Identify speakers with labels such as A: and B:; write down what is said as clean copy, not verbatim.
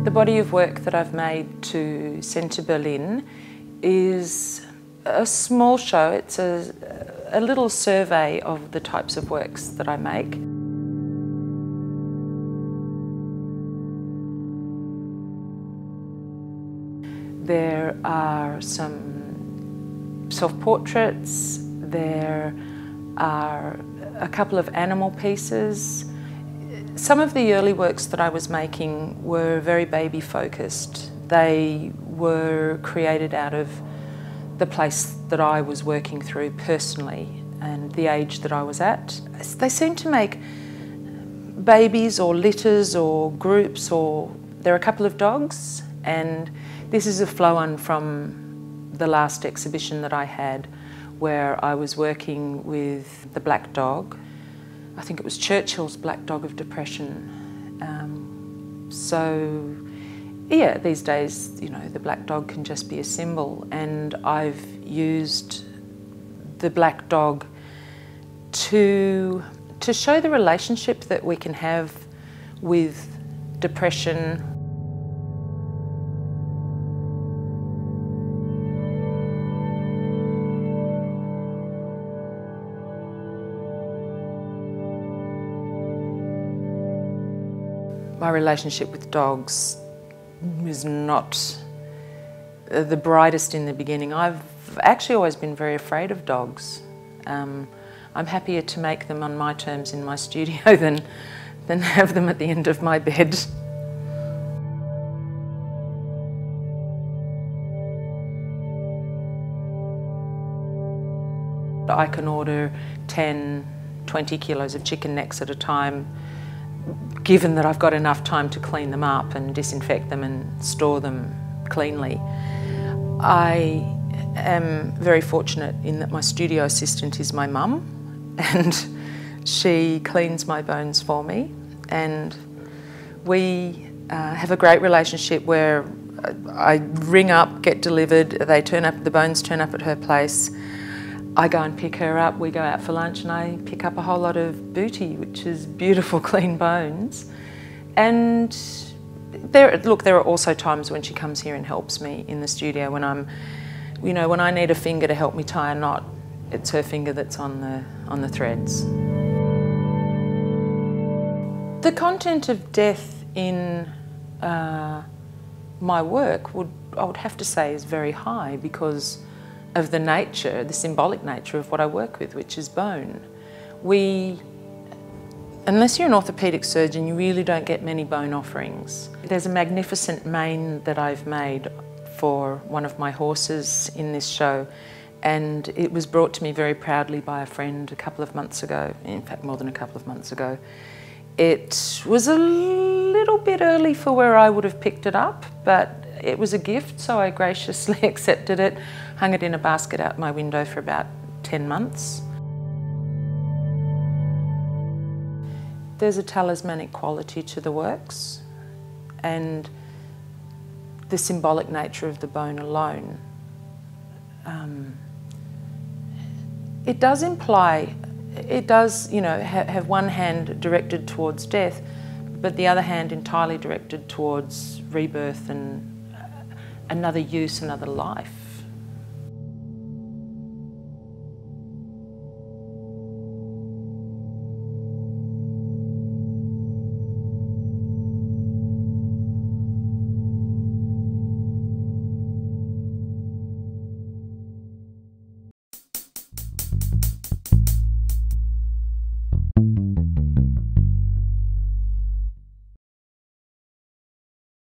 A: The body of work that I've made to Centre Berlin is a small show. It's a little survey of the types of works that I make. There are some self-portraits, there are a couple of animal pieces. Some of the early works that I was making were very baby focused. They were created out of the place that I was working through personally and the age that I was at. They seem to make babies or litters or groups, or there are a couple of dogs, and this is a flow-on from the last exhibition that I had where I was working with the black dog. I think it was Churchill's Black Dog of Depression. So yeah, these days, you know, the black dog can just be a symbol, and I've used the black dog to show the relationship that we can have with depression. My relationship with dogs was not the brightest in the beginning. I've actually always been very afraid of dogs. I'm happier to make them on my terms in my studio than have them at the end of my bed. I can order 10, 20 kilos of chicken necks at a time, given that I've got enough time to clean them up and disinfect them and store them cleanly. I am very fortunate in that my studio assistant is my mum, and she cleans my bones for me, and we have a great relationship where I ring up, get delivered, they turn up, the bones turn up at her place. I go and pick her up, we go out for lunch, and I pick up a whole lot of booty, which is beautiful, clean bones. And there are also times when she comes here and helps me in the studio when when I need a finger to help me tie a knot, it's her finger that's on the threads. The content of death in my work I would have to say is very high because of the nature, the symbolic nature of what I work with, which is bone. Unless you're an orthopaedic surgeon, you really don't get many bone offerings. There's a magnificent mane that I've made for one of my horses in this show, and it was brought to me very proudly by a friend a couple of months ago, in fact more than a couple of months ago. It was a little bit early for where I would have picked it up, but it was a gift, so I graciously accepted it, hung it in a basket out my window for about 10 months. There's a talismanic quality to the works, and the symbolic nature of the bone alone. It does imply, it does, have one hand directed towards death, but the other hand entirely directed towards rebirth and another use, another life.